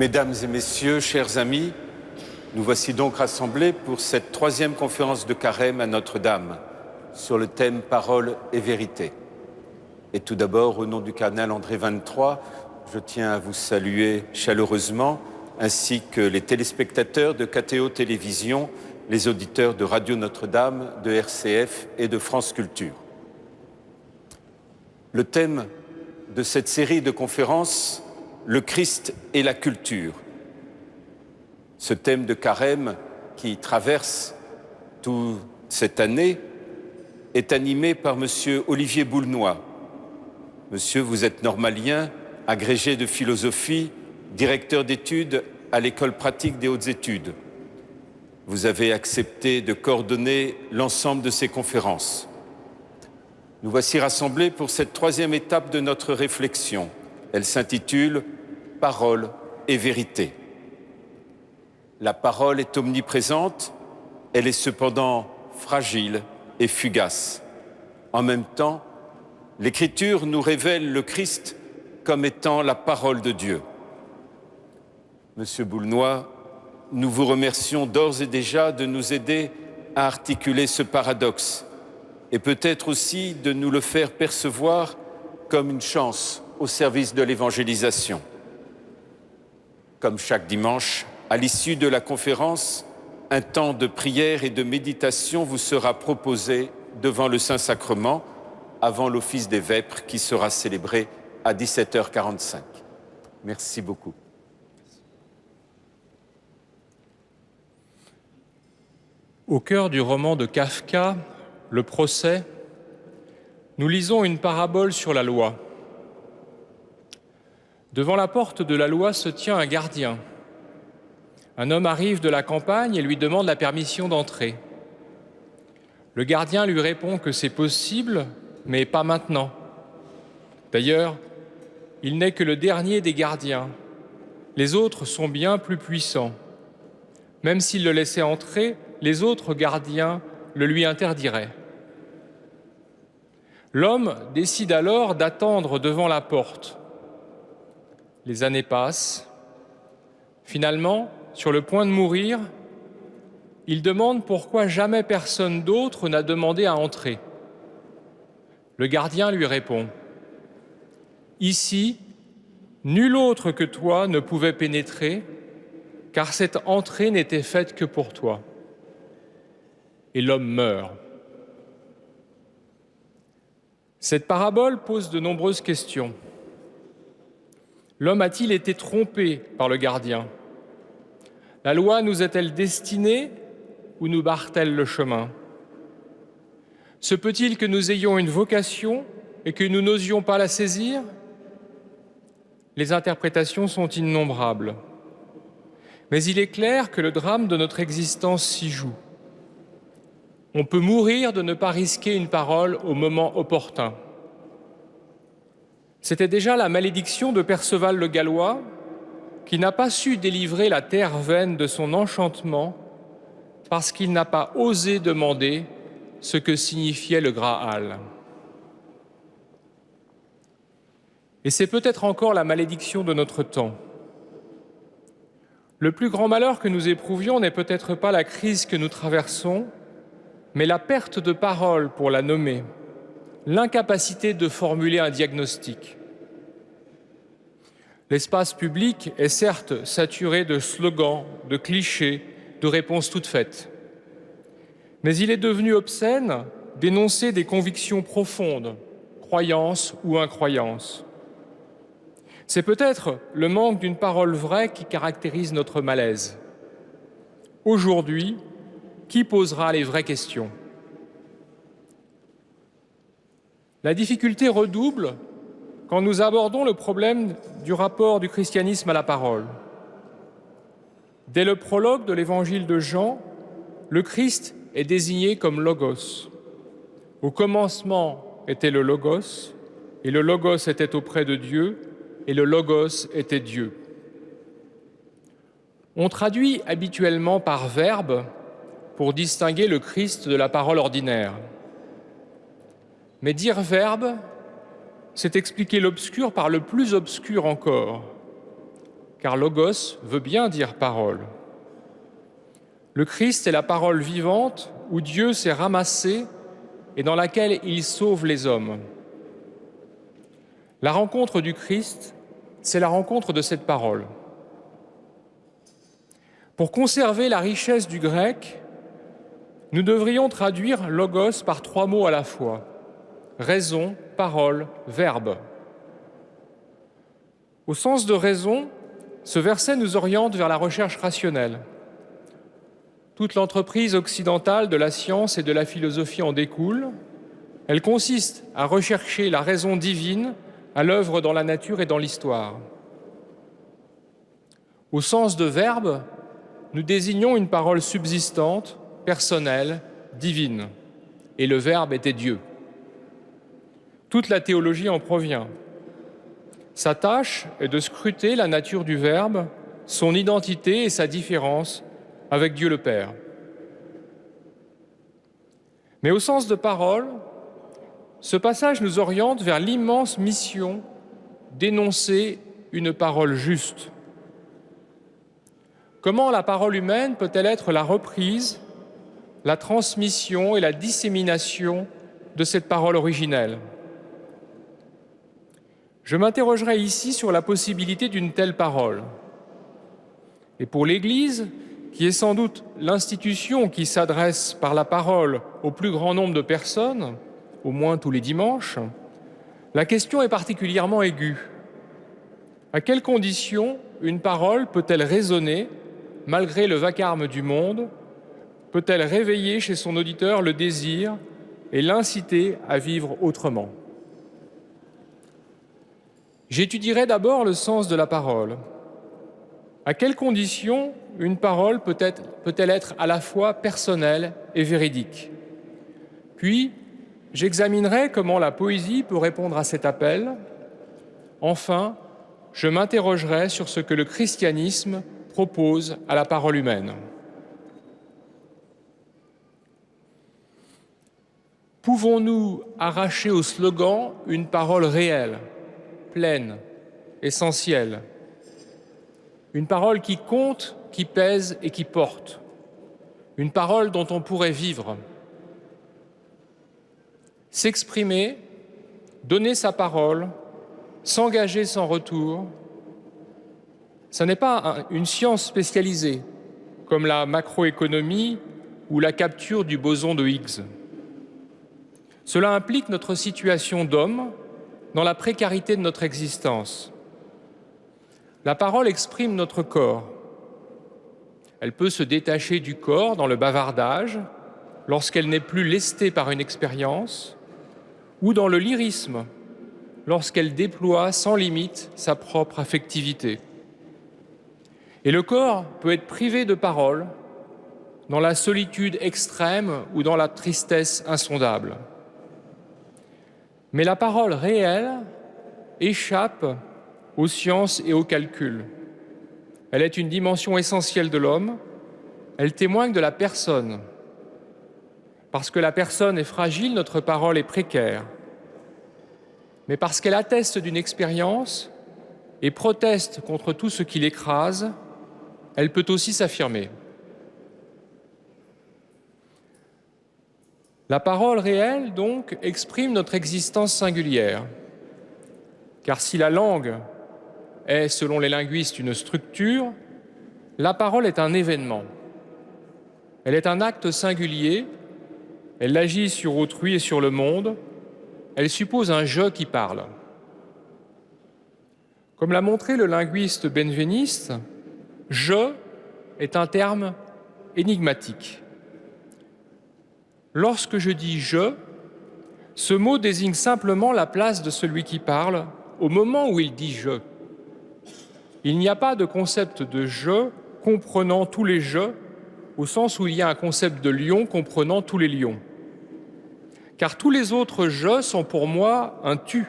Mesdames et messieurs, chers amis, nous voici donc rassemblés pour cette troisième conférence de Carême à Notre-Dame sur le thème Parole et vérité. Et tout d'abord, au nom du cardinal André XXIII, je tiens à vous saluer chaleureusement, ainsi que les téléspectateurs de KTO Télévision, les auditeurs de Radio Notre-Dame, de RCF et de France Culture. Le thème de cette série de conférences, le Christ et la culture. Ce thème de Carême qui traverse toute cette année est animé par Monsieur Olivier Boulnois. Monsieur, vous êtes normalien, agrégé de philosophie, directeur d'études à l'École pratique des hautes études. Vous avez accepté de coordonner l'ensemble de ces conférences. Nous voici rassemblés pour cette troisième étape de notre réflexion. Elle s'intitule « Parole et vérité ». La parole est omniprésente, elle est cependant fragile et fugace. En même temps, l'Écriture nous révèle le Christ comme étant la parole de Dieu. Monsieur Boulnois, nous vous remercions d'ores et déjà de nous aider à articuler ce paradoxe et peut-être aussi de nous le faire percevoir comme une chance au service de l'évangélisation. Comme chaque dimanche, à l'issue de la conférence, un temps de prière et de méditation vous sera proposé devant le Saint-Sacrement avant l'office des vêpres qui sera célébré à 17h45. Merci beaucoup. Au cœur du roman de Kafka, Le procès, nous lisons une parabole sur la loi. Devant la porte de la loi se tient un gardien. Un homme arrive de la campagne et lui demande la permission d'entrer. Le gardien lui répond que c'est possible, mais pas maintenant. D'ailleurs, il n'est que le dernier des gardiens. Les autres sont bien plus puissants. Même s'il le laissait entrer, les autres gardiens le lui interdiraient. L'homme décide alors d'attendre devant la porte. Les années passent. Finalement, sur le point de mourir, il demande pourquoi jamais personne d'autre n'a demandé à entrer. Le gardien lui répond : « Ici, nul autre que toi ne pouvait pénétrer, car cette entrée n'était faite que pour toi. » Et l'homme meurt. Cette parabole pose de nombreuses questions. L'homme a-t-il été trompé par le gardien ? La loi nous est-elle destinée ou nous barre-t-elle le chemin ? Se peut-il que nous ayons une vocation et que nous n'osions pas la saisir ? Les interprétations sont innombrables. Mais il est clair que le drame de notre existence s'y joue. On peut mourir de ne pas risquer une parole au moment opportun. C'était déjà la malédiction de Perceval le Gallois, qui n'a pas su délivrer la terre vaine de son enchantement parce qu'il n'a pas osé demander ce que signifiait le Graal. Et c'est peut-être encore la malédiction de notre temps. Le plus grand malheur que nous éprouvions n'est peut-être pas la crise que nous traversons, mais la perte de parole pour la nommer, l'incapacité de formuler un diagnostic. L'espace public est certes saturé de slogans, de clichés, de réponses toutes faites. Mais il est devenu obscène d'énoncer des convictions profondes, croyances ou incroyances. C'est peut-être le manque d'une parole vraie qui caractérise notre malaise. Aujourd'hui, qui posera les vraies questions ? La difficulté redouble quand nous abordons le problème du rapport du christianisme à la parole. Dès le prologue de l'évangile de Jean, le Christ est désigné comme Logos. Au commencement était le Logos, et le Logos était auprès de Dieu, et le Logos était Dieu. On traduit habituellement par verbe pour distinguer le Christ de la parole ordinaire. Mais dire verbe, c'est expliquer l'obscur par le plus obscur encore, car logos veut bien dire parole. Le Christ est la parole vivante où Dieu s'est ramassé et dans laquelle il sauve les hommes. La rencontre du Christ, c'est la rencontre de cette parole. Pour conserver la richesse du grec, nous devrions traduire logos par 3 mots à la fois: raison, parole, verbe. Au sens de raison, ce verset nous oriente vers la recherche rationnelle. Toute l'entreprise occidentale de la science et de la philosophie en découle. Elle consiste à rechercher la raison divine à l'œuvre dans la nature et dans l'histoire. Au sens de verbe, nous désignons une parole subsistante, personnelle, divine. Et le Verbe était Dieu. Toute la théologie en provient. Sa tâche est de scruter la nature du Verbe, son identité et sa différence avec Dieu le Père. Mais au sens de parole, ce passage nous oriente vers l'immense mission d'énoncer une parole juste. Comment la parole humaine peut-elle être la reprise, la transmission et la dissémination de cette parole originelle? Je m'interrogerai ici sur la possibilité d'une telle parole. Et pour l'Église, qui est sans doute l'institution qui s'adresse par la parole au plus grand nombre de personnes, au moins tous les dimanches, la question est particulièrement aiguë. À quelles conditions une parole peut-elle résonner malgré le vacarme du monde? Peut-elle réveiller chez son auditeur le désir et l'inciter à vivre autrement? J'étudierai d'abord le sens de la parole. À quelles conditions une parole peut-elle être à la fois personnelle et véridique? Puis, j'examinerai comment la poésie peut répondre à cet appel. Enfin, je m'interrogerai sur ce que le christianisme propose à la parole humaine. Pouvons-nous arracher au slogan une parole réelle, pleine, essentielle? Une parole qui compte, qui pèse et qui porte. Une parole dont on pourrait vivre. S'exprimer, donner sa parole, s'engager sans retour, ce n'est pas une science spécialisée, comme la macroéconomie ou la capture du boson de Higgs. Cela implique notre situation d'homme dans la précarité de notre existence. La parole exprime notre corps. Elle peut se détacher du corps dans le bavardage, lorsqu'elle n'est plus lestée par une expérience, ou dans le lyrisme, lorsqu'elle déploie sans limite sa propre affectivité. Et le corps peut être privé de parole, dans la solitude extrême ou dans la tristesse insondable. Mais la parole réelle échappe aux sciences et aux calculs. Elle est une dimension essentielle de l'homme, elle témoigne de la personne. Parce que la personne est fragile, notre parole est précaire. Mais parce qu'elle atteste d'une expérience et proteste contre tout ce qui l'écrase, elle peut aussi s'affirmer. La parole réelle, donc, exprime notre existence singulière. Car si la langue est, selon les linguistes, une structure, la parole est un événement. Elle est un acte singulier, elle agit sur autrui et sur le monde, elle suppose un « je » qui parle. Comme l'a montré le linguiste benveniste, « je » est un terme énigmatique. Lorsque je dis « je », ce mot désigne simplement la place de celui qui parle au moment où il dit « je ». Il n'y a pas de concept de « je » comprenant tous les « je », au sens où il y a un concept de lion comprenant tous les lions. Car tous les autres « je » sont pour moi un « tu »,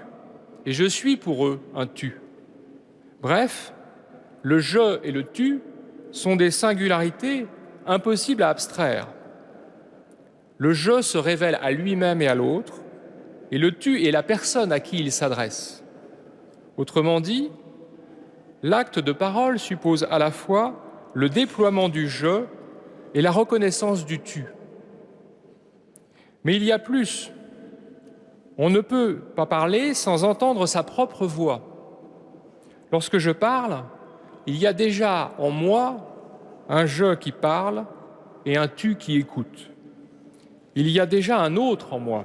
et je suis pour eux un « tu ». Bref, le « je » et le « tu » sont des singularités impossibles à abstraire. Le « je » se révèle à lui-même et à l'autre, et le « tu » est la personne à qui il s'adresse. Autrement dit, l'acte de parole suppose à la fois le déploiement du je et la reconnaissance du tu. Mais il y a plus. On ne peut pas parler sans entendre sa propre voix. Lorsque je parle, il y a déjà en moi un je qui parle et un tu qui écoute. Il y a déjà un autre en moi.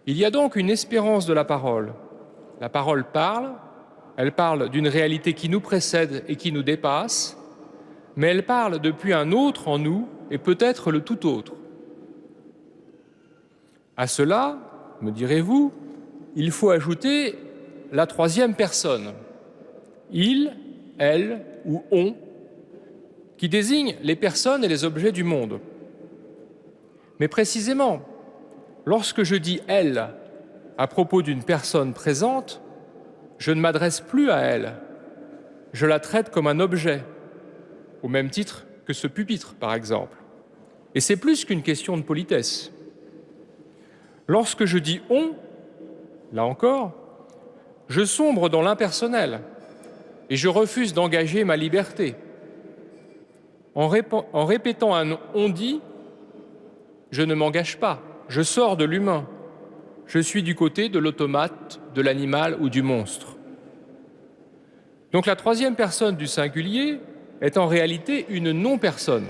Il y a donc une espérance de la parole. La parole parle, elle parle d'une réalité qui nous précède et qui nous dépasse, mais elle parle depuis un autre en nous et peut-être le tout autre. À cela, me direz-vous, il faut ajouter la troisième personne, il, elle ou on, qui désigne les personnes et les objets du monde. Mais précisément, lorsque je dis elle à propos d'une personne présente, je ne m'adresse plus à elle, je la traite comme un objet, au même titre que ce pupitre, par exemple. Et c'est plus qu'une question de politesse. Lorsque je dis on, là encore, je sombre dans l'impersonnel et je refuse d'engager ma liberté. En répétant un on dit, je ne m'engage pas, je sors de l'humain. Je suis du côté de l'automate, de l'animal ou du monstre. Donc la troisième personne du singulier est en réalité une non-personne.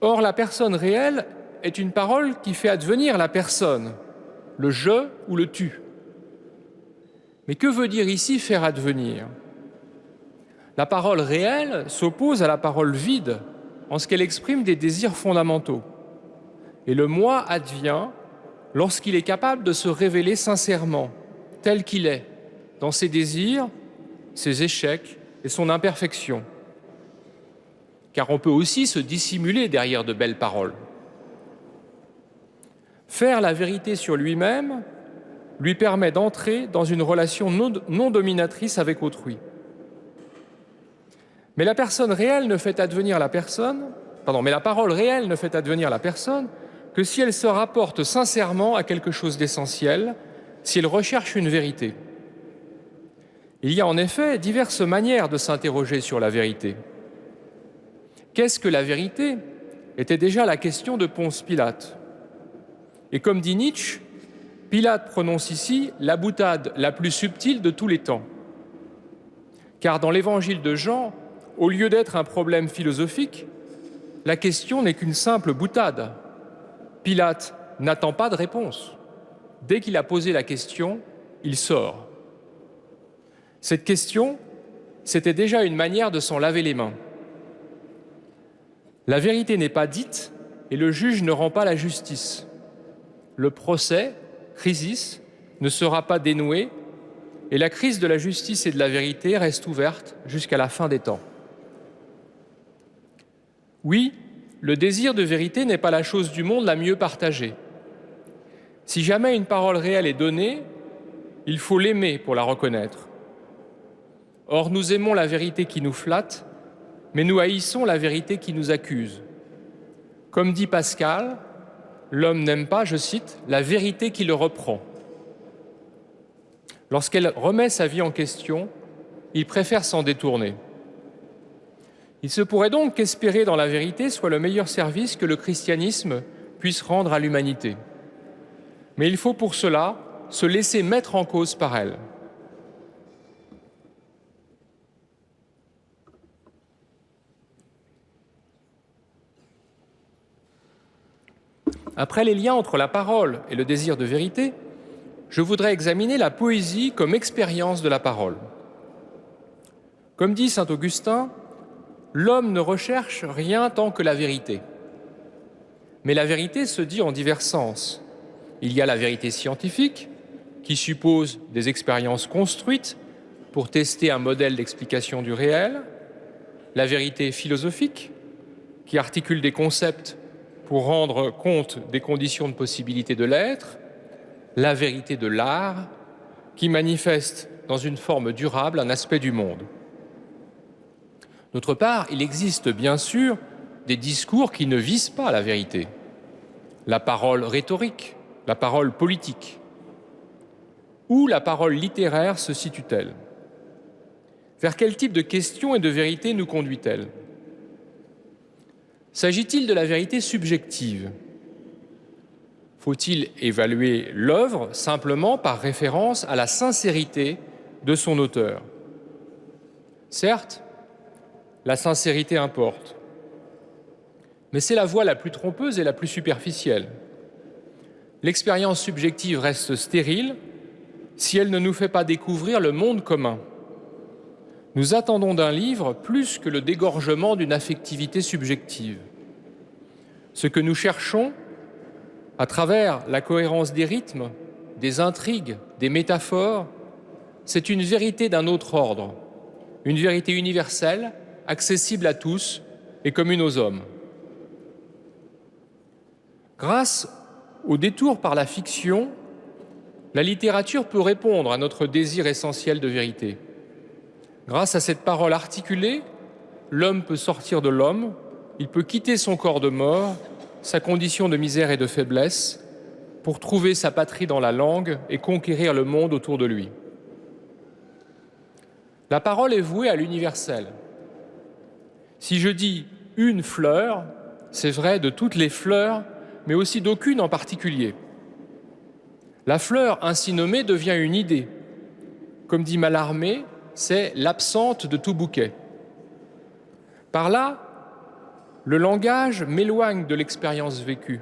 Or, la personne réelle est une parole qui fait advenir la personne, le je ou le tu. Mais que veut dire ici faire advenir ? La parole réelle s'oppose à la parole vide en ce qu'elle exprime des désirs fondamentaux. Et le moi advient lorsqu'il est capable de se révéler sincèrement, tel qu'il est, dans ses désirs, ses échecs et son imperfection. Car on peut aussi se dissimuler derrière de belles paroles. Faire la vérité sur lui-même lui permet d'entrer dans une relation non dominatrice avec autrui. Mais la personne réelle ne fait advenir la personne, mais la parole réelle ne fait advenir la personne que si elle se rapporte sincèrement à quelque chose d'essentiel, si elle recherche une vérité. Il y a en effet diverses manières de s'interroger sur la vérité. Qu'est-ce que la vérité ? Était déjà la question de Ponce Pilate. Et comme dit Nietzsche, Pilate prononce ici la boutade la plus subtile de tous les temps. Car dans l'évangile de Jean, au lieu d'être un problème philosophique, la question n'est qu'une simple boutade. Pilate n'attend pas de réponse. Dès qu'il a posé la question, il sort. Cette question, c'était déjà une manière de s'en laver les mains. La vérité n'est pas dite et le juge ne rend pas la justice. Le procès, crisis, ne sera pas dénoué et la crise de la justice et de la vérité reste ouverte jusqu'à la fin des temps. Oui, le désir de vérité n'est pas la chose du monde la mieux partagée. Si jamais une parole réelle est donnée, il faut l'aimer pour la reconnaître. Or, nous aimons la vérité qui nous flatte, mais nous haïssons la vérité qui nous accuse. Comme dit Pascal, l'homme n'aime pas, je cite, la vérité qui le reprend. Lorsqu'elle remet sa vie en question, il préfère s'en détourner. Il se pourrait donc qu'espérer dans la vérité soit le meilleur service que le christianisme puisse rendre à l'humanité. Mais il faut pour cela se laisser mettre en cause par elle. Après les liens entre la parole et le désir de vérité, je voudrais examiner la poésie comme expérience de la parole. Comme dit saint Augustin, l'homme ne recherche rien tant que la vérité. Mais la vérité se dit en divers sens. Il y a la vérité scientifique, qui suppose des expériences construites pour tester un modèle d'explication du réel, la vérité philosophique, qui articule des concepts pour rendre compte des conditions de possibilité de l'être, la vérité de l'art, qui manifeste dans une forme durable un aspect du monde. D'autre part, il existe bien sûr des discours qui ne visent pas la vérité. La parole rhétorique, la parole politique. Où la parole littéraire se situe-t-elle? Vers quel type de questions et de vérité nous conduit-elle? S'agit-il de la vérité subjective? Faut-il évaluer l'œuvre simplement par référence à la sincérité de son auteur? Certes, la sincérité importe, mais c'est la voie la plus trompeuse et la plus superficielle. L'expérience subjective reste stérile si elle ne nous fait pas découvrir le monde commun. Nous attendons d'un livre plus que le dégorgement d'une affectivité subjective. Ce que nous cherchons, à travers la cohérence des rythmes, des intrigues, des métaphores, c'est une vérité d'un autre ordre, une vérité universelle, accessible à tous et commune aux hommes. Grâce au détour par la fiction, la littérature peut répondre à notre désir essentiel de vérité. Grâce à cette parole articulée, l'homme peut sortir de l'homme, il peut quitter son corps de mort, sa condition de misère et de faiblesse, pour trouver sa patrie dans la langue et conquérir le monde autour de lui. La parole est vouée à l'universel. Si je dis une fleur, c'est vrai de toutes les fleurs, mais aussi d'aucune en particulier. La fleur ainsi nommée devient une idée. Comme dit Mallarmé, c'est l'absente de tout bouquet. Par là, le langage m'éloigne de l'expérience vécue.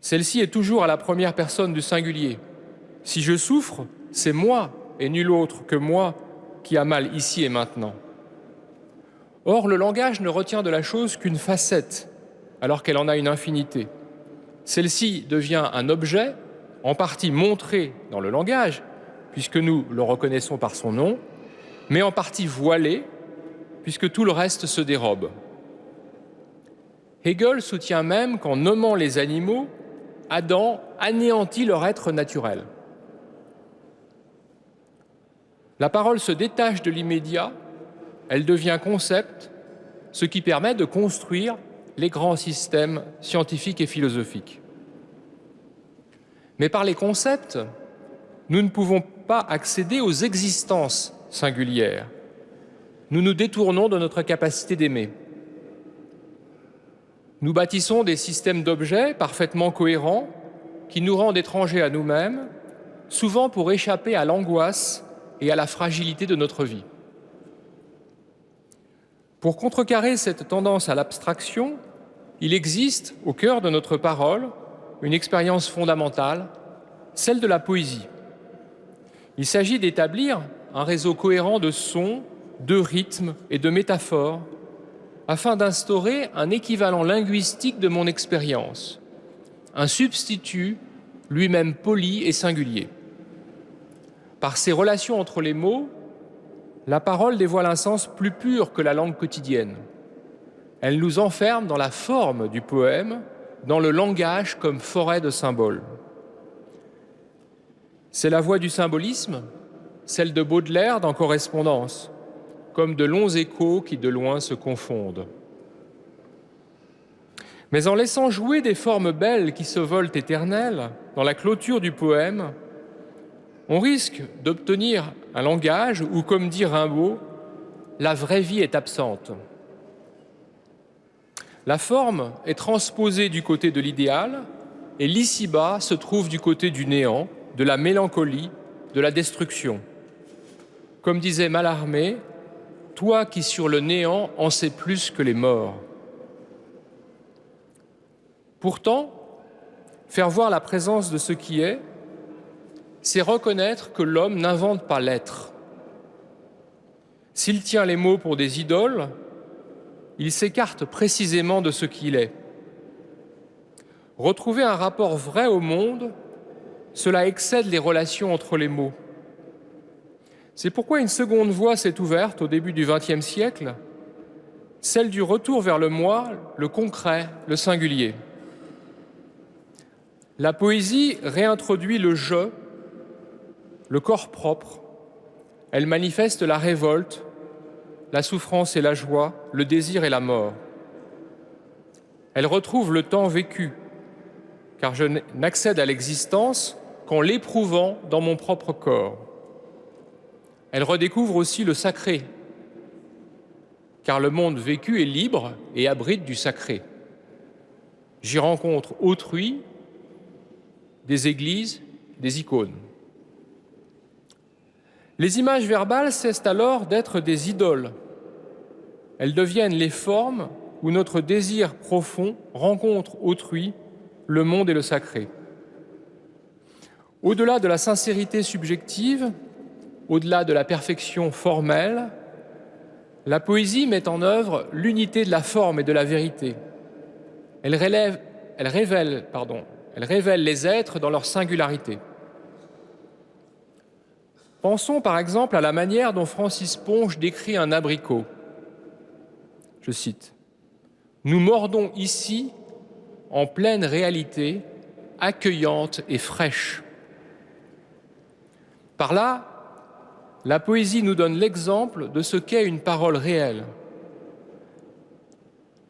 Celle-ci est toujours à la première personne du singulier. Si je souffre, c'est moi et nul autre que moi qui a mal ici et maintenant. Or, le langage ne retient de la chose qu'une facette, alors qu'elle en a une infinité. Celle-ci devient un objet, en partie montré dans le langage, puisque nous le reconnaissons par son nom, mais en partie voilé, puisque tout le reste se dérobe. Hegel soutient même qu'en nommant les animaux, Adam anéantit leur être naturel. La parole se détache de l'immédiat, elle devient concept, ce qui permet de construire les grands systèmes scientifiques et philosophiques. Mais par les concepts, nous ne pouvons pas accéder aux existences singulières. Nous nous détournons de notre capacité d'aimer. Nous bâtissons des systèmes d'objets parfaitement cohérents qui nous rendent étrangers à nous-mêmes, souvent pour échapper à l'angoisse et à la fragilité de notre vie. Pour contrecarrer cette tendance à l'abstraction, il existe, au cœur de notre parole, une expérience fondamentale, celle de la poésie. Il s'agit d'établir un réseau cohérent de sons, de rythmes et de métaphores afin d'instaurer un équivalent linguistique de mon expérience, un substitut lui-même poli et singulier. Par ses relations entre les mots, la parole dévoile un sens plus pur que la langue quotidienne. Elle nous enferme dans la forme du poème, dans le langage comme forêt de symboles. C'est la voix du symbolisme, celle de Baudelaire dans Correspondance, comme de longs échos qui de loin se confondent. Mais en laissant jouer des formes belles qui se volent éternelles, dans la clôture du poème, on risque d'obtenir un langage où, comme dit Rimbaud, la vraie vie est absente. La forme est transposée du côté de l'idéal et l'ici-bas se trouve du côté du néant, de la mélancolie, de la destruction. Comme disait Mallarmé, « Toi qui sur le néant en sais plus que les morts ». Pourtant, faire voir la présence de ce qui est, c'est reconnaître que l'homme n'invente pas l'être. S'il tient les mots pour des idoles, il s'écarte précisément de ce qu'il est. Retrouver un rapport vrai au monde, cela excède les relations entre les mots. C'est pourquoi une seconde voie s'est ouverte au début du XXe siècle, celle du retour vers le moi, le concret, le singulier. La poésie réintroduit le « je », le corps propre. Elle manifeste la révolte, la souffrance et la joie, le désir et la mort. Elle retrouve le temps vécu, car je n'accède à l'existence qu'en l'éprouvant dans mon propre corps. Elle redécouvre aussi le sacré, car le monde vécu est libre et abrite du sacré. J'y rencontre autrui, des églises, des icônes. Les images verbales cessent alors d'être des idoles. Elles deviennent les formes où notre désir profond rencontre autrui, le monde et le sacré. Au-delà de la sincérité subjective, au-delà de la perfection formelle, la poésie met en œuvre l'unité de la forme et de la vérité. Elle révèle les êtres dans leur singularité. Pensons par exemple à la manière dont Francis Ponge décrit un abricot. Je cite : « Nous mordons ici en pleine réalité, accueillante et fraîche. » Par là, la poésie nous donne l'exemple de ce qu'est une parole réelle.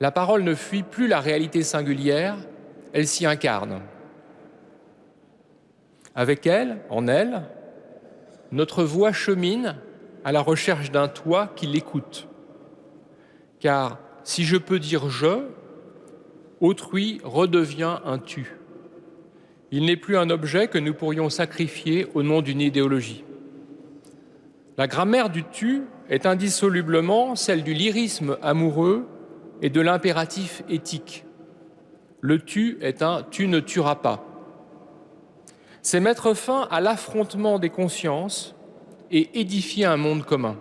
La parole ne fuit plus la réalité singulière, elle s'y incarne. Avec elle, en elle, notre voix chemine à la recherche d'un toi qui l'écoute. Car si je peux dire je, autrui redevient un tu. Il n'est plus un objet que nous pourrions sacrifier au nom d'une idéologie. La grammaire du tu est indissolublement celle du lyrisme amoureux et de l'impératif éthique. Le tu est un tu ne tueras pas. C'est mettre fin à l'affrontement des consciences et édifier un monde commun.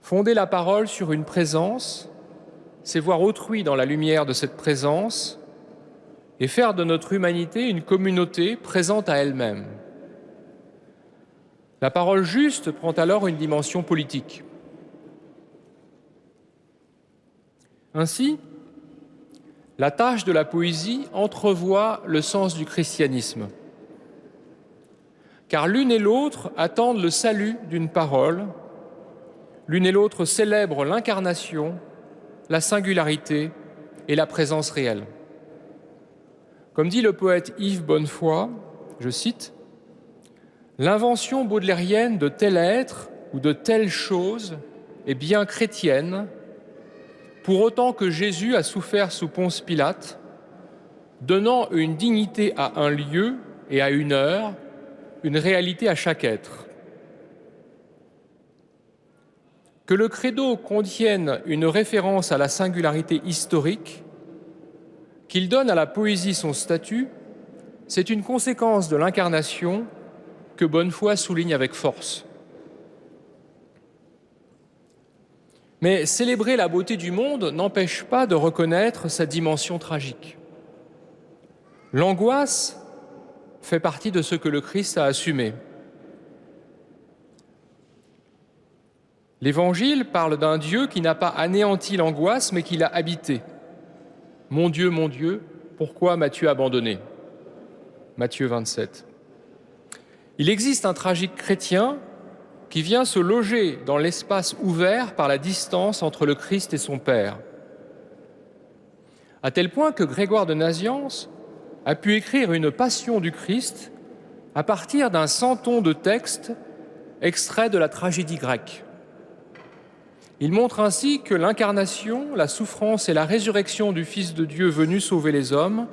Fonder la parole sur une présence, c'est voir autrui dans la lumière de cette présence et faire de notre humanité une communauté présente à elle-même. La parole juste prend alors une dimension politique. Ainsi, la tâche de la poésie entrevoit le sens du christianisme. Car l'une et l'autre attendent le salut d'une parole, l'une et l'autre célèbrent l'incarnation, la singularité et la présence réelle. Comme dit le poète Yves Bonnefoy, je cite, « L'invention baudelairienne de tel être ou de telle chose est bien chrétienne, pour autant que Jésus a souffert sous Ponce Pilate, donnant une dignité à un lieu et à une heure, une réalité à chaque être. Que le credo contienne une référence à la singularité historique, qu'il donne à la poésie son statut, c'est une conséquence de l'incarnation que Bonnefoy souligne avec force. Mais célébrer la beauté du monde n'empêche pas de reconnaître sa dimension tragique. L'angoisse fait partie de ce que le Christ a assumé. L'Évangile parle d'un Dieu qui n'a pas anéanti l'angoisse, mais qui l'a habitée. « Mon Dieu, pourquoi m'as-tu abandonné » Matthieu 27. Il existe un tragique chrétien qui vient se loger dans l'espace ouvert par la distance entre le Christ et son Père. À tel point que Grégoire de Nazianze a pu écrire une passion du Christ à partir d'un centon de textes extraits de la tragédie grecque. Il montre ainsi que l'incarnation, la souffrance et la résurrection du Fils de Dieu venu sauver les hommes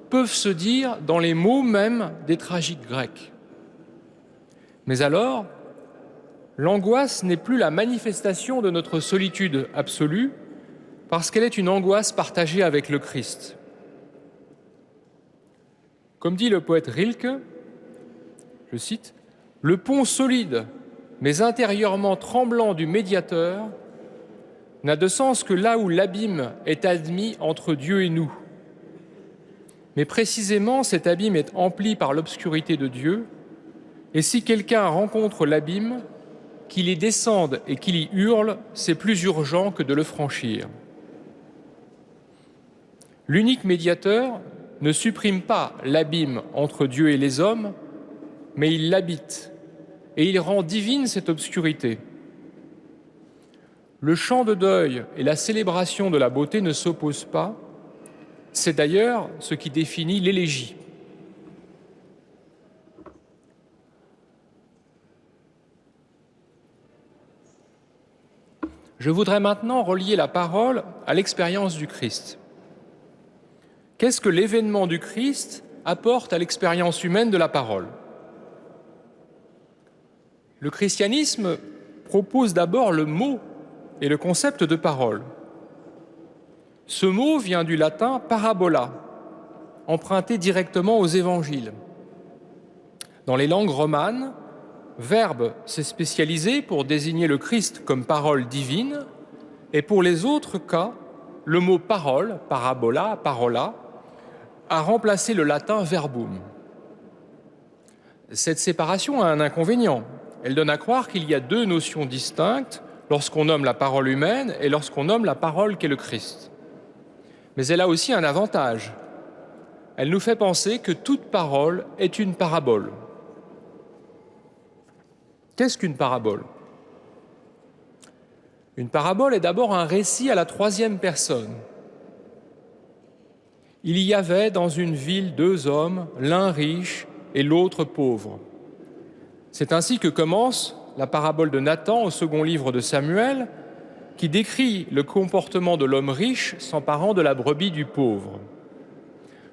peuvent se dire dans les mots mêmes des tragiques grecs. Mais alors, l'angoisse n'est plus la manifestation de notre solitude absolue, parce qu'elle est une angoisse partagée avec le Christ. Comme dit le poète Rilke, je cite, « Le pont solide, mais intérieurement tremblant du médiateur, n'a de sens que là où l'abîme est admis entre Dieu et nous. Mais précisément, cet abîme est empli par l'obscurité de Dieu, et si quelqu'un rencontre l'abîme, qu'il y descende et qu'il y hurle, c'est plus urgent que de le franchir. » L'unique médiateur ne supprime pas l'abîme entre Dieu et les hommes, mais il l'habite, et il rend divine cette obscurité. Le chant de deuil et la célébration de la beauté ne s'opposent pas, c'est d'ailleurs ce qui définit l'élégie. Je voudrais maintenant relier la parole à l'expérience du Christ. Qu'est-ce que l'événement du Christ apporte à l'expérience humaine de la parole? Le christianisme propose d'abord le mot et le concept de parole. Ce mot vient du latin parabola, emprunté directement aux évangiles. Dans les langues romanes, verbe s'est spécialisé pour désigner le Christ comme parole divine, et pour les autres cas, le mot parole, parabola, parola, a remplacé le latin verbum. Cette séparation a un inconvénient. Elle donne à croire qu'il y a deux notions distinctes lorsqu'on nomme la parole humaine et lorsqu'on nomme la parole qu'est le Christ. Mais elle a aussi un avantage. Elle nous fait penser que toute parole est une parabole. Qu'est-ce qu'une parabole? Une parabole est d'abord un récit à la troisième personne. Il y avait dans une ville deux hommes, l'un riche et l'autre pauvre. C'est ainsi que commence la parabole de Nathan au second livre de Samuel, qui décrit le comportement de l'homme riche s'emparant de la brebis du pauvre.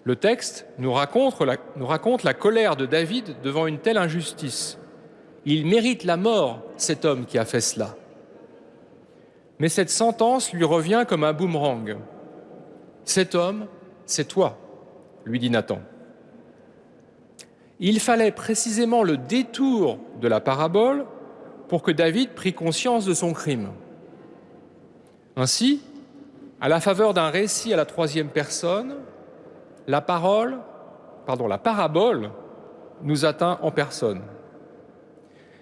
Le texte nous raconte la colère de David devant une telle injustice. Il mérite la mort, cet homme qui a fait cela. Mais cette sentence lui revient comme un boomerang. Cet homme, c'est toi, lui dit Nathan. Il fallait précisément le détour de la parabole pour que David prît conscience de son crime. Ainsi, à la faveur d'un récit à la troisième personne, la parabole nous atteint en personne.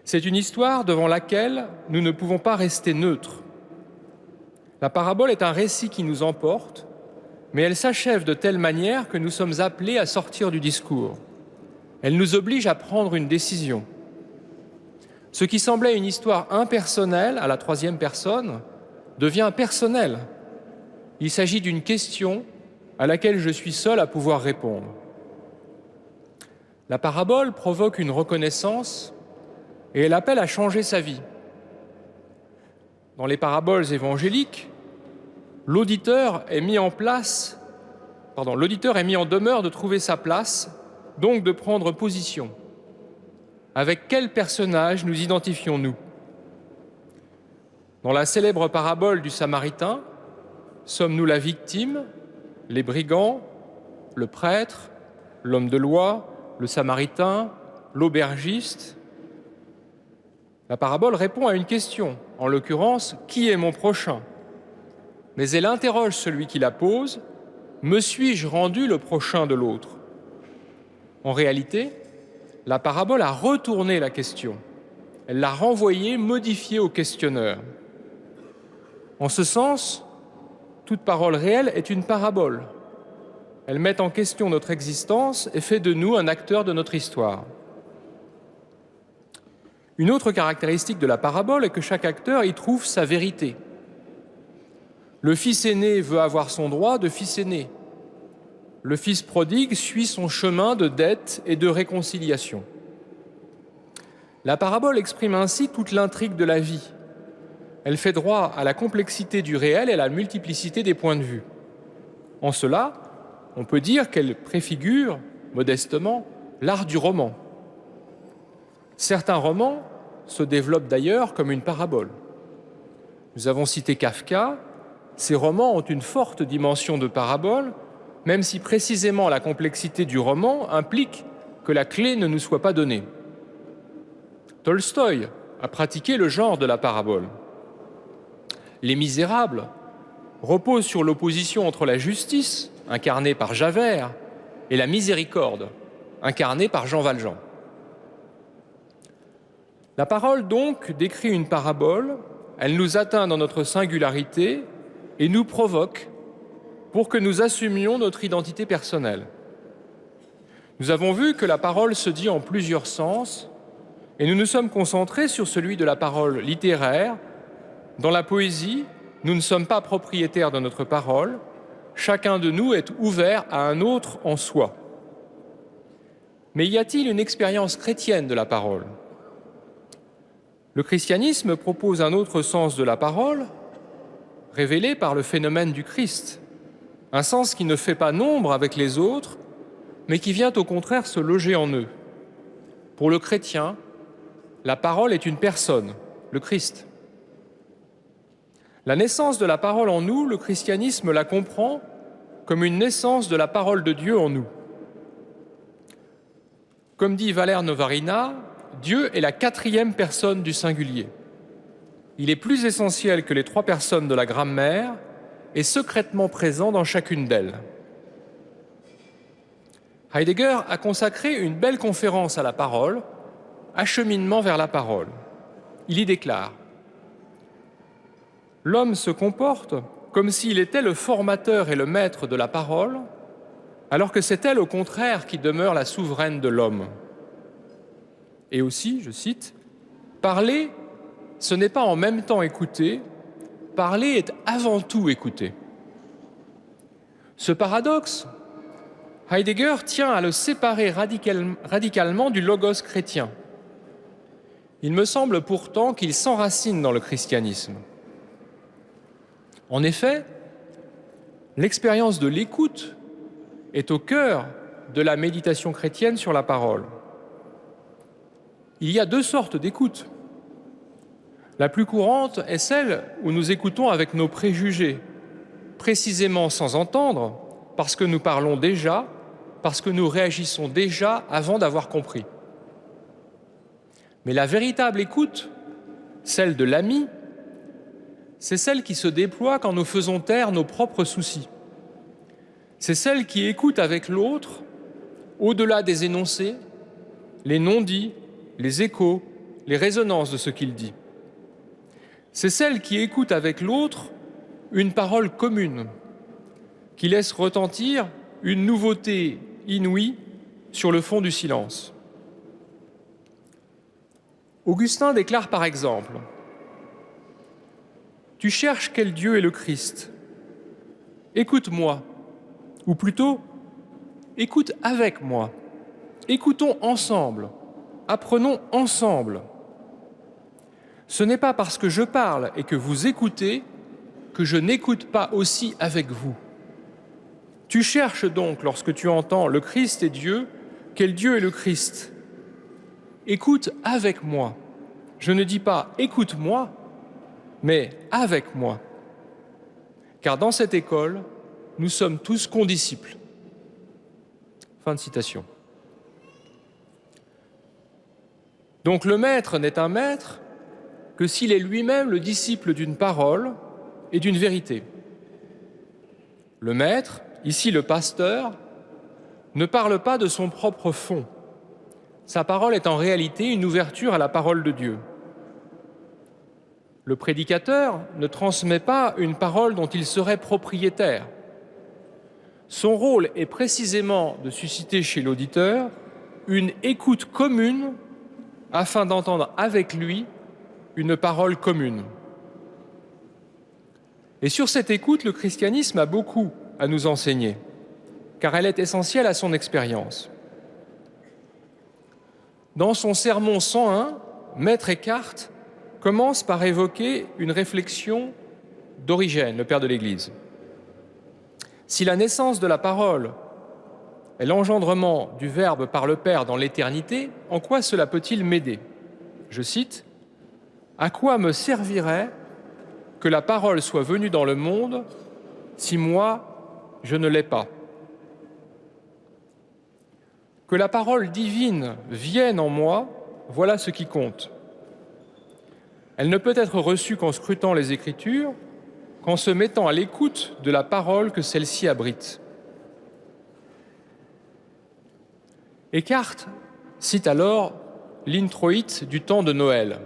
C'est une histoire devant laquelle nous ne pouvons pas rester neutres. La parabole est un récit qui nous emporte, mais elle s'achève de telle manière que nous sommes appelés à sortir du discours. Elle nous oblige à prendre une décision. Ce qui semblait une histoire impersonnelle à la troisième personne devient personnel. Il s'agit d'une question à laquelle je suis seul à pouvoir répondre. La parabole provoque une reconnaissance et elle appelle à changer sa vie. Dans les paraboles évangéliques, l'auditeur est mis en demeure de trouver sa place, donc de prendre position. Avec quel personnage nous identifions-nous? Dans la célèbre parabole du Samaritain, sommes-nous la victime, les brigands, le prêtre, l'homme de loi, le Samaritain, l'aubergiste? La parabole répond à une question, en l'occurrence, qui est mon prochain? Mais elle interroge celui qui la pose, me suis-je rendu le prochain de l'autre? En réalité, la parabole a retourné la question. Elle l'a renvoyée, modifiée au questionneur. En ce sens, toute parole réelle est une parabole. Elle met en question notre existence et fait de nous un acteur de notre histoire. Une autre caractéristique de la parabole est que chaque acteur y trouve sa vérité. Le fils aîné veut avoir son droit de fils aîné. Le fils prodigue suit son chemin de dette et de réconciliation. La parabole exprime ainsi toute l'intrigue de la vie. Elle fait droit à la complexité du réel et à la multiplicité des points de vue. En cela, on peut dire qu'elle préfigure, modestement, l'art du roman. Certains romans se développent d'ailleurs comme une parabole. Nous avons cité Kafka. Ces romans ont une forte dimension de parabole, même si précisément la complexité du roman implique que la clé ne nous soit pas donnée. Tolstoï a pratiqué le genre de la parabole. Les Misérables reposent sur l'opposition entre la justice, incarnée par Javert, et la miséricorde, incarnée par Jean Valjean. La parole, donc, décrit une parabole, elle nous atteint dans notre singularité et nous provoque pour que nous assumions notre identité personnelle. Nous avons vu que la parole se dit en plusieurs sens et nous nous sommes concentrés sur celui de la parole littéraire. Dans la poésie, nous ne sommes pas propriétaires de notre parole, chacun de nous est ouvert à un autre en soi. Mais y a-t-il une expérience chrétienne de la parole? Le christianisme propose un autre sens de la parole, révélé par le phénomène du Christ, un sens qui ne fait pas nombre avec les autres, mais qui vient au contraire se loger en eux. Pour le chrétien, la parole est une personne, le Christ. La naissance de la parole en nous, le christianisme la comprend comme une naissance de la parole de Dieu en nous. Comme dit Valère Novarina, Dieu est la 4e personne du singulier. Il est plus essentiel que les 3 personnes de la grammaire et secrètement présent dans chacune d'elles. Heidegger a consacré une belle conférence à la parole, Acheminement vers la parole. Il y déclare : l'homme se comporte comme s'il était le formateur et le maître de la parole, alors que c'est elle, au contraire, qui demeure la souveraine de l'homme. Et aussi, je cite, « Parler, ce n'est pas en même temps écouter, parler est avant tout écouter. » Ce paradoxe, Heidegger tient à le séparer radicalement du logos chrétien. Il me semble pourtant qu'il s'enracine dans le christianisme. En effet, l'expérience de l'écoute est au cœur de la méditation chrétienne sur la parole. Il y a 2 sortes d'écoute. La plus courante est celle où nous écoutons avec nos préjugés, précisément sans entendre, parce que nous parlons déjà, parce que nous réagissons déjà avant d'avoir compris. Mais la véritable écoute, celle de l'ami, c'est celle qui se déploie quand nous faisons taire nos propres soucis. C'est celle qui écoute avec l'autre, au-delà des énoncés, les non-dits, les échos, les résonances de ce qu'il dit. C'est celle qui écoute avec l'autre une parole commune, qui laisse retentir une nouveauté inouïe sur le fond du silence. Augustin déclare par exemple : « Tu cherches quel Dieu est le Christ. Écoute-moi, ou plutôt, écoute avec moi. Écoutons ensemble, apprenons ensemble. Ce n'est pas parce que je parle et que vous écoutez que je n'écoute pas aussi avec vous. Tu cherches donc, lorsque tu entends le Christ est Dieu, quel Dieu est le Christ. Écoute avec moi. Je ne dis pas écoute-moi, mais avec moi. Car dans cette école, nous sommes tous condisciples. » Fin de citation. Donc le maître n'est un maître que s'il est lui-même le disciple d'une parole et d'une vérité. Le maître, ici le pasteur, ne parle pas de son propre fond. Sa parole est en réalité une ouverture à la parole de Dieu. Le prédicateur ne transmet pas une parole dont il serait propriétaire. Son rôle est précisément de susciter chez l'auditeur une écoute commune afin d'entendre avec lui une parole commune. Et sur cette écoute, le christianisme a beaucoup à nous enseigner, car elle est essentielle à son expérience. Dans son sermon 101, Maître Eckhart commence par évoquer une réflexion d'Origène, le père de l'Église. Si la naissance de la parole est l'engendrement du Verbe par le Père dans l'éternité, en quoi cela peut-il m'aider ? Je cite : « À quoi me servirait que la parole soit venue dans le monde si moi, je ne l'ai pas ? Que la parole divine vienne en moi, voilà ce qui compte. Elle ne peut être reçue qu'en scrutant les Écritures, qu'en se mettant à l'écoute de la parole que celle-ci abrite. » Eckhart cite alors l'introïte du temps de Noël,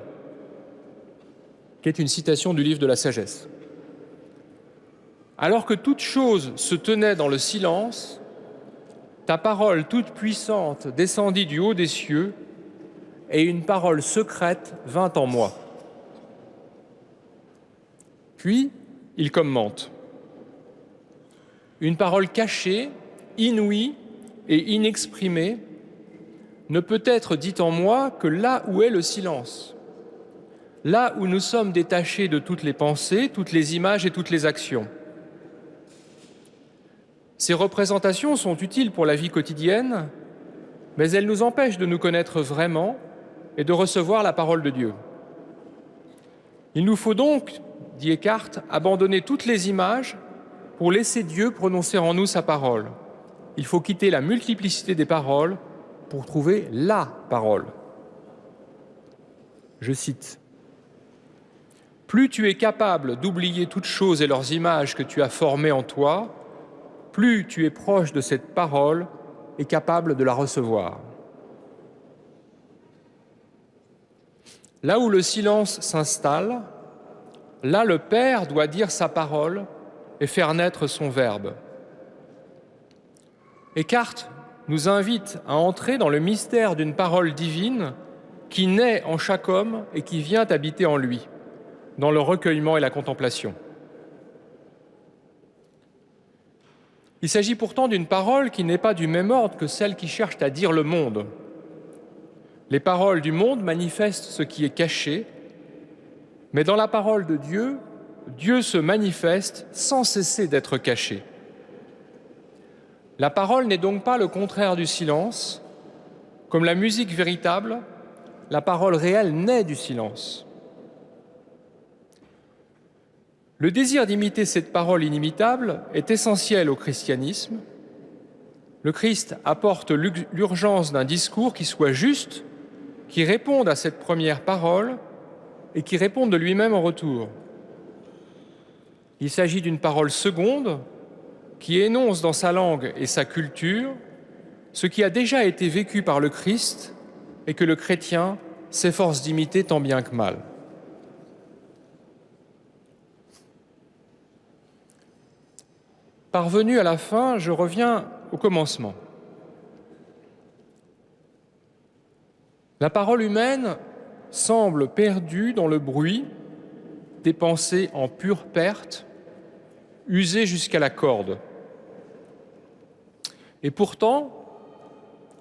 qui est une citation du livre de la Sagesse. Alors que toute chose se tenait dans le silence, ta parole toute puissante descendit du haut des cieux, et une parole secrète vint en moi. Puis, il commente : une parole cachée, inouïe et inexprimée ne peut être dite en moi que là où est le silence. là où nous sommes détachés de toutes les pensées, toutes les images et toutes les actions. Ces représentations sont utiles pour la vie quotidienne, mais elles nous empêchent de nous connaître vraiment et de recevoir la parole de Dieu. Il nous faut donc, dit Eckhart, abandonner toutes les images pour laisser Dieu prononcer en nous sa parole. Il faut quitter la multiplicité des paroles pour trouver la parole. Je cite. « Plus tu es capable d'oublier toutes choses et leurs images que tu as formées en toi, plus tu es proche de cette parole et capable de la recevoir. » Là où le silence s'installe, là le Père doit dire sa parole et faire naître son Verbe. Eckhart nous invite à entrer dans le mystère d'une parole divine qui naît en chaque homme et qui vient habiter en lui, dans le recueillement et la contemplation. Il s'agit pourtant d'une parole qui n'est pas du même ordre que celle qui cherche à dire le monde. Les paroles du monde manifestent ce qui est caché, mais dans la parole de Dieu, Dieu se manifeste sans cesser d'être caché. La parole n'est donc pas le contraire du silence. Comme la musique véritable, la parole réelle naît du silence. Le désir d'imiter cette parole inimitable est essentiel au christianisme. Le Christ apporte l'urgence d'un discours qui soit juste, qui réponde à cette première parole et qui réponde de lui-même en retour. Il s'agit d'une parole seconde qui énonce dans sa langue et sa culture ce qui a déjà été vécu par le Christ et que le chrétien s'efforce d'imiter tant bien que mal. Parvenu à la fin, je reviens au commencement. La parole humaine semble perdue dans le bruit des pensées en pure perte, usées jusqu'à la corde. Et pourtant,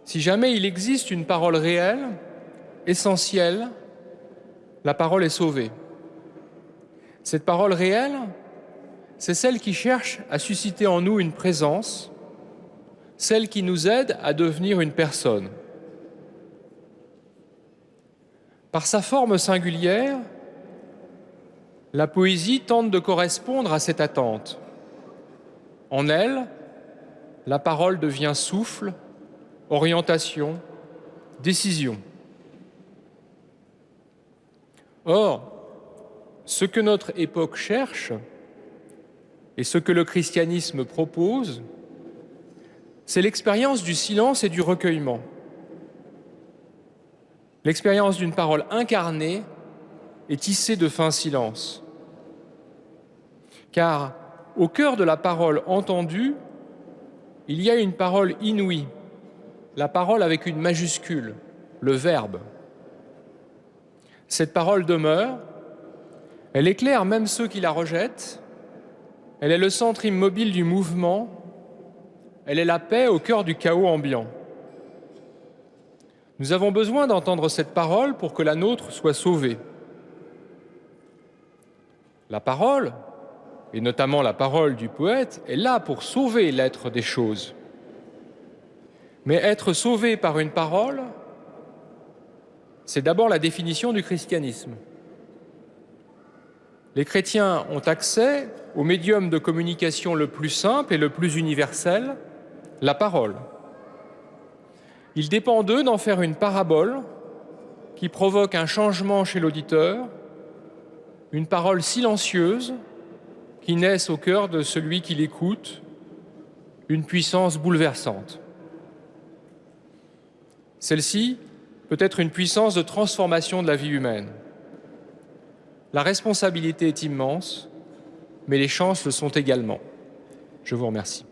si jamais il existe une parole réelle, essentielle, la parole est sauvée. Cette parole réelle, c'est celle qui cherche à susciter en nous une présence, celle qui nous aide à devenir une personne. Par sa forme singulière, la poésie tente de correspondre à cette attente. En elle, la parole devient souffle, orientation, décision. Or, ce que notre époque cherche et ce que le christianisme propose, c'est l'expérience du silence et du recueillement. L'expérience d'une parole incarnée et tissée de fins silences. Car au cœur de la parole entendue, il y a une parole inouïe, la parole avec une majuscule, le Verbe. Cette parole demeure, elle éclaire même ceux qui la rejettent, elle est le centre immobile du mouvement, elle est la paix au cœur du chaos ambiant. Nous avons besoin d'entendre cette parole pour que la nôtre soit sauvée. La parole, et notamment la parole du poète, est là pour sauver l'être des choses. Mais être sauvé par une parole, c'est d'abord la définition du christianisme. Les chrétiens ont accès au médium de communication le plus simple et le plus universel, la parole. Il dépend d'eux d'en faire une parabole qui provoque un changement chez l'auditeur, une parole silencieuse qui naisse au cœur de celui qui l'écoute, une puissance bouleversante. Celle-ci peut être une puissance de transformation de la vie humaine. La responsabilité est immense, mais les chances le sont également. Je vous remercie.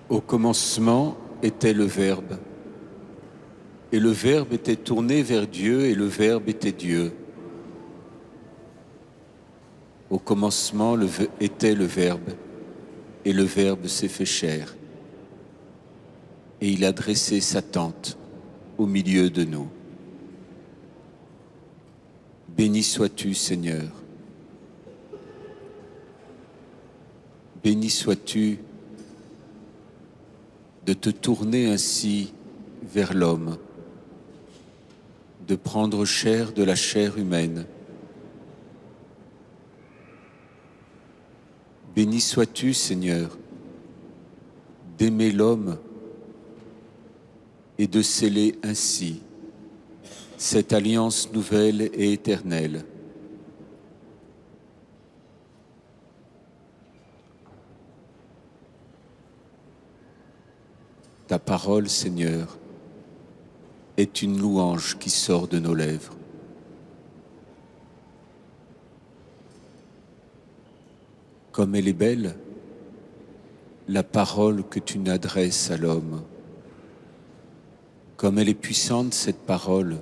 Au commencement était le Verbe, et le Verbe était tourné vers Dieu, et le Verbe était Dieu. Au commencement était le Verbe, et le Verbe s'est fait chair, et il a dressé sa tente au milieu de nous. Béni sois-tu, Seigneur. Béni sois-tu de te tourner ainsi vers l'homme, de prendre chair de la chair humaine. Béni sois-tu, Seigneur, d'aimer l'homme et de sceller ainsi cette alliance nouvelle et éternelle. Ta parole, Seigneur, est une louange qui sort de nos lèvres. Comme elle est belle, la parole que tu n'adresses à l'homme. Comme elle est puissante, cette parole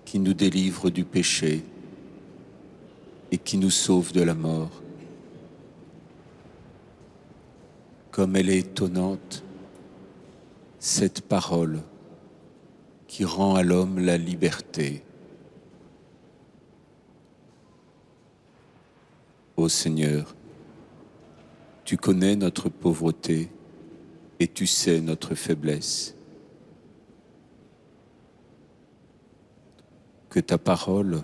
qui nous délivre du péché et qui nous sauve de la mort. Comme elle est étonnante, cette parole qui rend à l'homme la liberté. Ô Seigneur, tu connais notre pauvreté et tu sais notre faiblesse. Que ta parole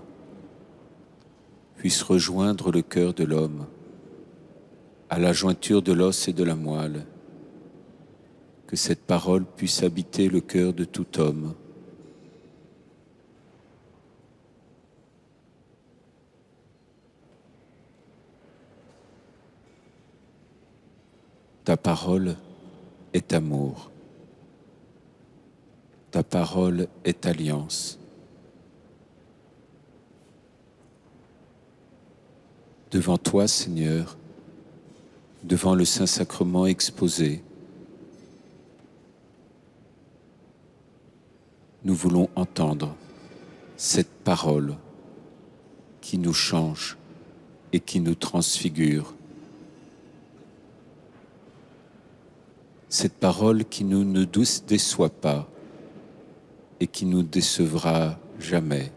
puisse rejoindre le cœur de l'homme, à la jointure de l'os et de la moelle. Que cette parole puisse habiter le cœur de tout homme. Ta parole est amour. Ta parole est alliance. Devant toi, Seigneur, devant le Saint-Sacrement exposé, nous voulons entendre cette parole qui nous change et qui nous transfigure. Cette parole qui nous ne déçoit pas et qui nous décevra jamais.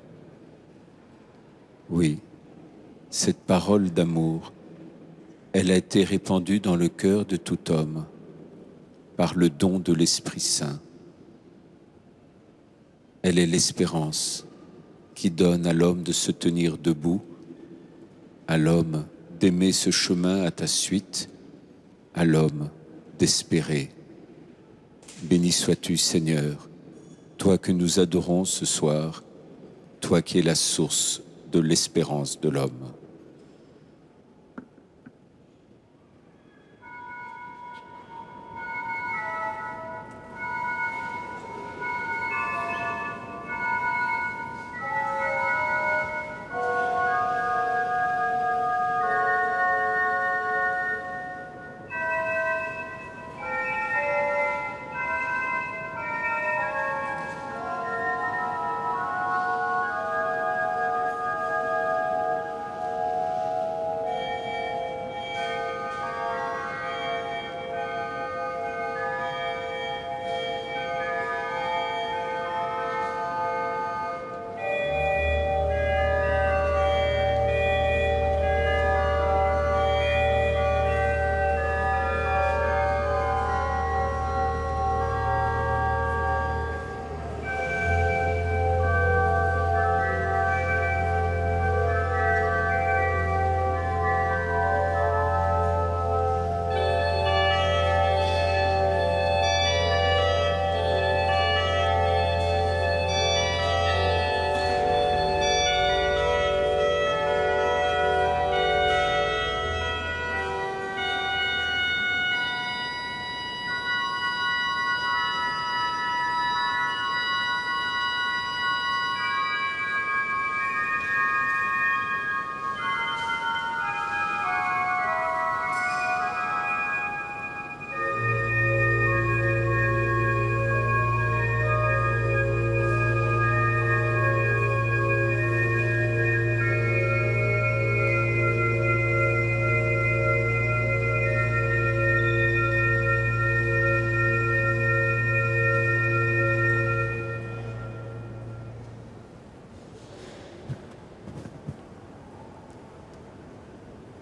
Oui, cette parole d'amour, elle a été répandue dans le cœur de tout homme par le don de l'Esprit Saint. Elle est l'espérance qui donne à l'homme de se tenir debout, à l'homme d'aimer ce chemin à ta suite, à l'homme d'espérer. Béni sois-tu, Seigneur, toi que nous adorons ce soir, toi qui es la source de l'espérance de l'homme.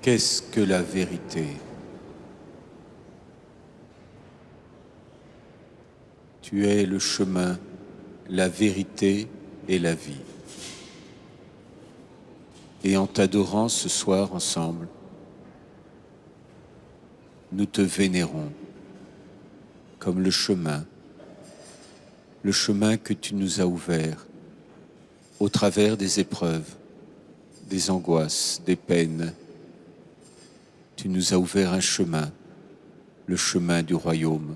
Qu'est-ce que la vérité? Tu es le chemin, la vérité et la vie. Et en t'adorant ce soir ensemble, nous te vénérons comme le chemin que tu nous as ouvert au travers des épreuves, des angoisses, des peines. Tu nous as ouvert un chemin, le chemin du royaume.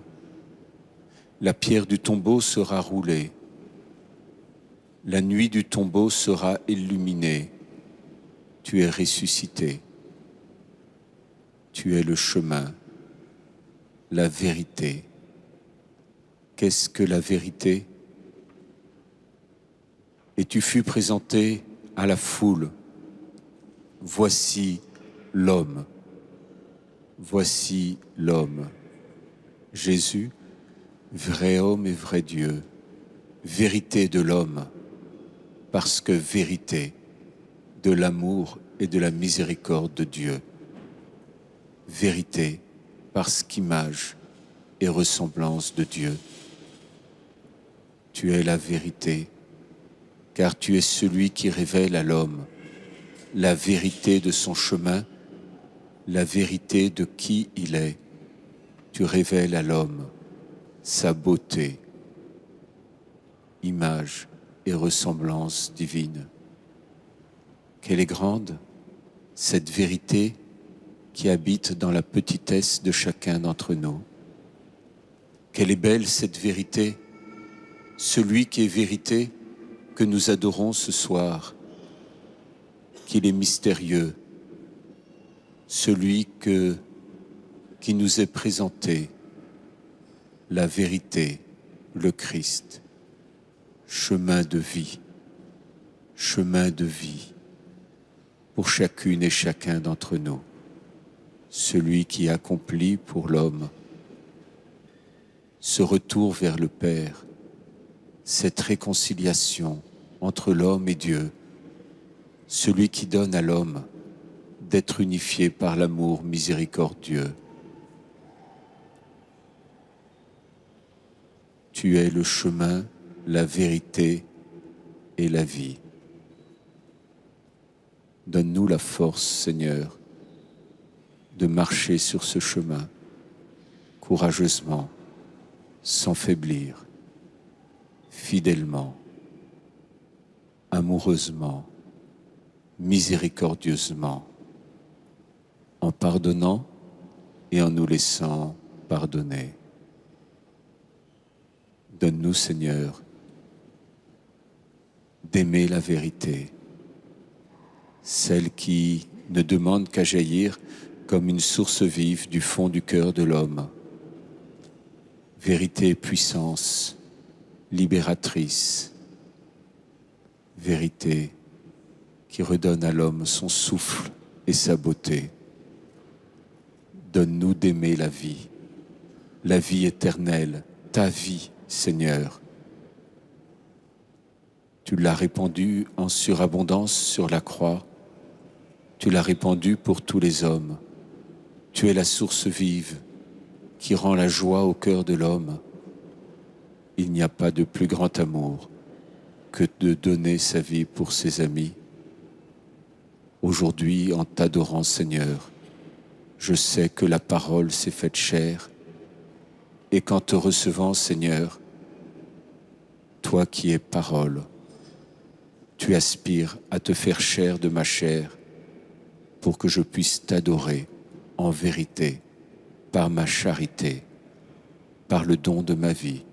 La pierre du tombeau sera roulée, la nuit du tombeau sera illuminée. Tu es ressuscité. Tu es le chemin, la vérité. Qu'est-ce que la vérité? Et tu fus présenté à la foule. Voici l'homme. Voici l'homme. Jésus, vrai homme et vrai Dieu. Vérité de l'homme, parce que vérité de l'amour et de la miséricorde de Dieu. Vérité parce qu'image et ressemblance de Dieu. Tu es la vérité, car tu es celui qui révèle à l'homme la vérité de son chemin, la vérité de qui il est. Tu révèles à l'homme sa beauté, image et ressemblance divine. Qu'elle est grande, cette vérité qui habite dans la petitesse de chacun d'entre nous. Qu'elle est belle, cette vérité, celui qui est vérité que nous adorons ce soir, qu'il est mystérieux, celui qui nous est présenté, la vérité, le Christ, chemin de vie pour chacune et chacun d'entre nous, celui qui accomplit pour l'homme ce retour vers le Père, cette réconciliation entre l'homme et Dieu, celui qui donne à l'homme d'être unifié par l'amour miséricordieux. Tu es le chemin, la vérité et la vie. Donne-nous la force, Seigneur, de marcher sur ce chemin courageusement, sans faiblir, fidèlement, amoureusement, miséricordieusement, en pardonnant et en nous laissant pardonner. Donne-nous, Seigneur, d'aimer la vérité, celle qui ne demande qu'à jaillir comme une source vive du fond du cœur de l'homme. Vérité et puissance, libératrice, vérité qui redonne à l'homme son souffle et sa beauté. Donne-nous d'aimer la vie éternelle, ta vie, Seigneur. Tu l'as répandue en surabondance sur la croix. Tu l'as répandue pour tous les hommes. Tu es la source vive qui rend la joie au cœur de l'homme. Il n'y a pas de plus grand amour que de donner sa vie pour ses amis. Aujourd'hui, en t'adorant, Seigneur, je sais que la parole s'est faite chair et qu'en te recevant, Seigneur, toi qui es parole, tu aspires à te faire chair de ma chair pour que je puisse t'adorer en vérité, par ma charité, par le don de ma vie,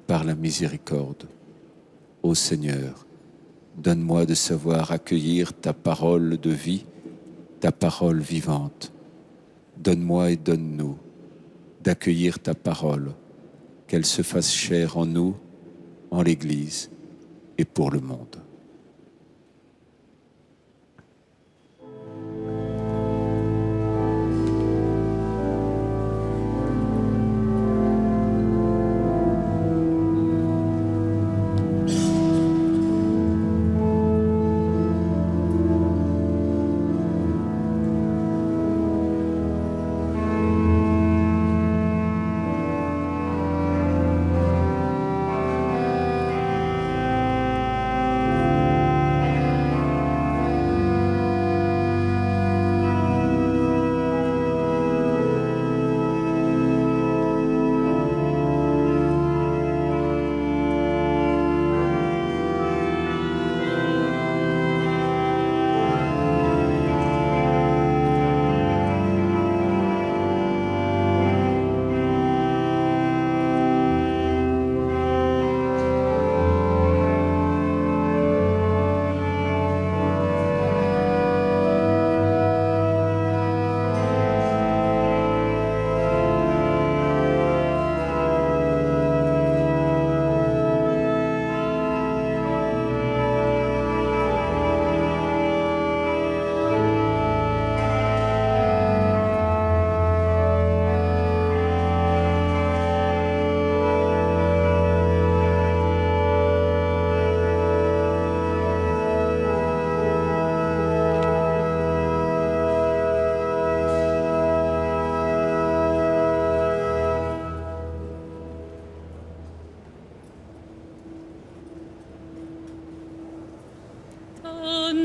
par la miséricorde. Ô Seigneur, donne-moi de savoir accueillir ta parole de vie, ta parole vivante. Donne-moi et donne-nous d'accueillir ta parole, qu'elle se fasse chair en nous, en l'Église et pour le monde.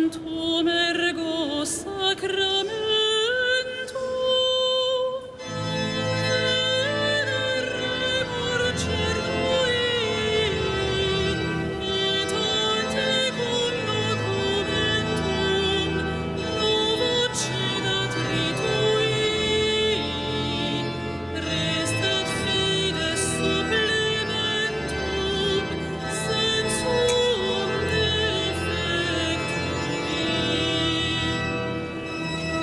Sanctum ergo sacramentum veneremur circui et antecum documentum novocedat ritui restat fides supplementum sensum defectui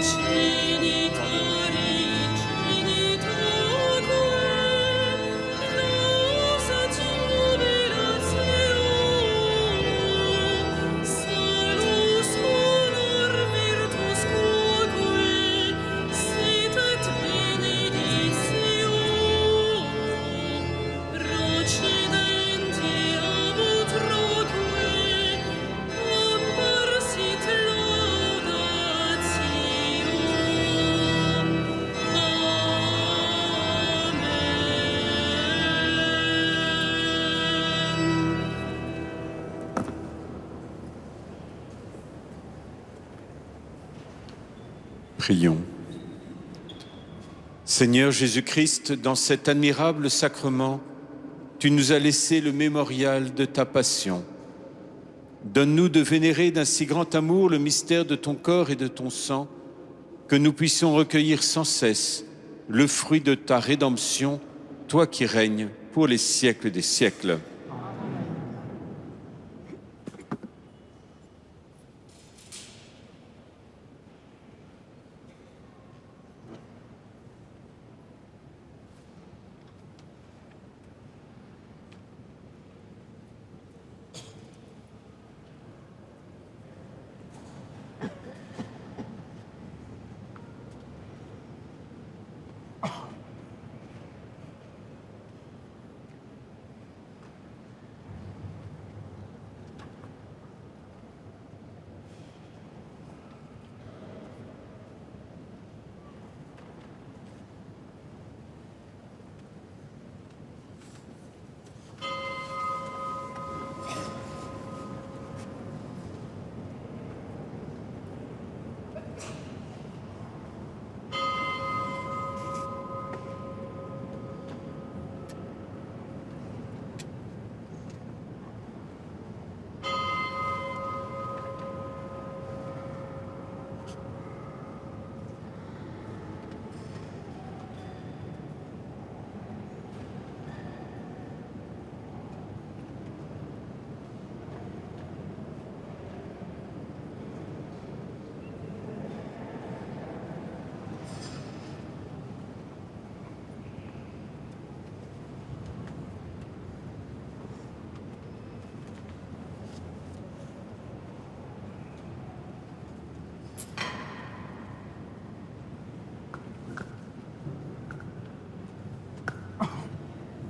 genitori genitoque nos et jubilatio salus honor virtus quoque sit et benedictio procedenti ab utroque amparsit laudatio. Amen. Prions. Seigneur Jésus-Christ, dans cet admirable sacrement, tu nous as laissé le mémorial de ta passion. Donne-nous de vénérer d'un si grand amour le mystère de ton corps et de ton sang, que nous puissions recueillir sans cesse le fruit de ta rédemption, toi qui règnes pour les siècles des siècles.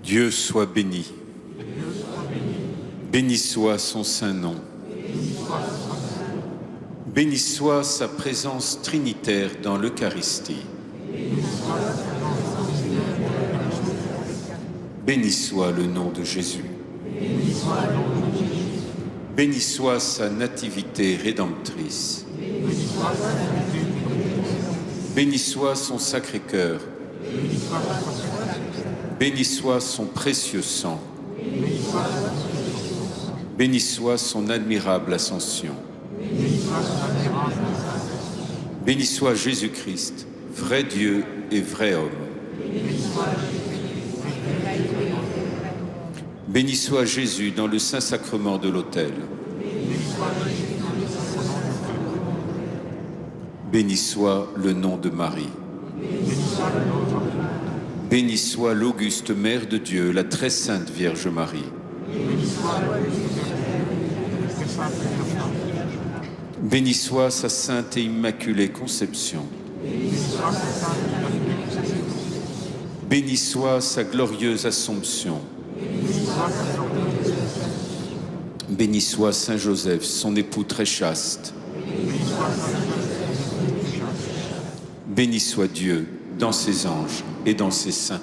Dieu soit béni. Béni soit son saint nom. Béni soit sa présence trinitaire dans l'Eucharistie. Béni soit le nom de Jésus. Béni soit sa nativité rédemptrice. Béni soit son Sacré-Cœur. Béni soit son précieux sang. Béni soit son admirable ascension. Béni soit Jésus-Christ, vrai Dieu et vrai homme. Béni soit Jésus dans le Saint-Sacrement de l'autel. Béni soit le nom de Marie. Béni soit l'auguste Mère de Dieu, la très sainte Vierge Marie. Béni soit sa sainte et immaculée conception. Béni soit sa glorieuse Assomption. Béni soit Saint Joseph, son époux très chaste. Béni soit Dieu dans ses anges et dans ses saints.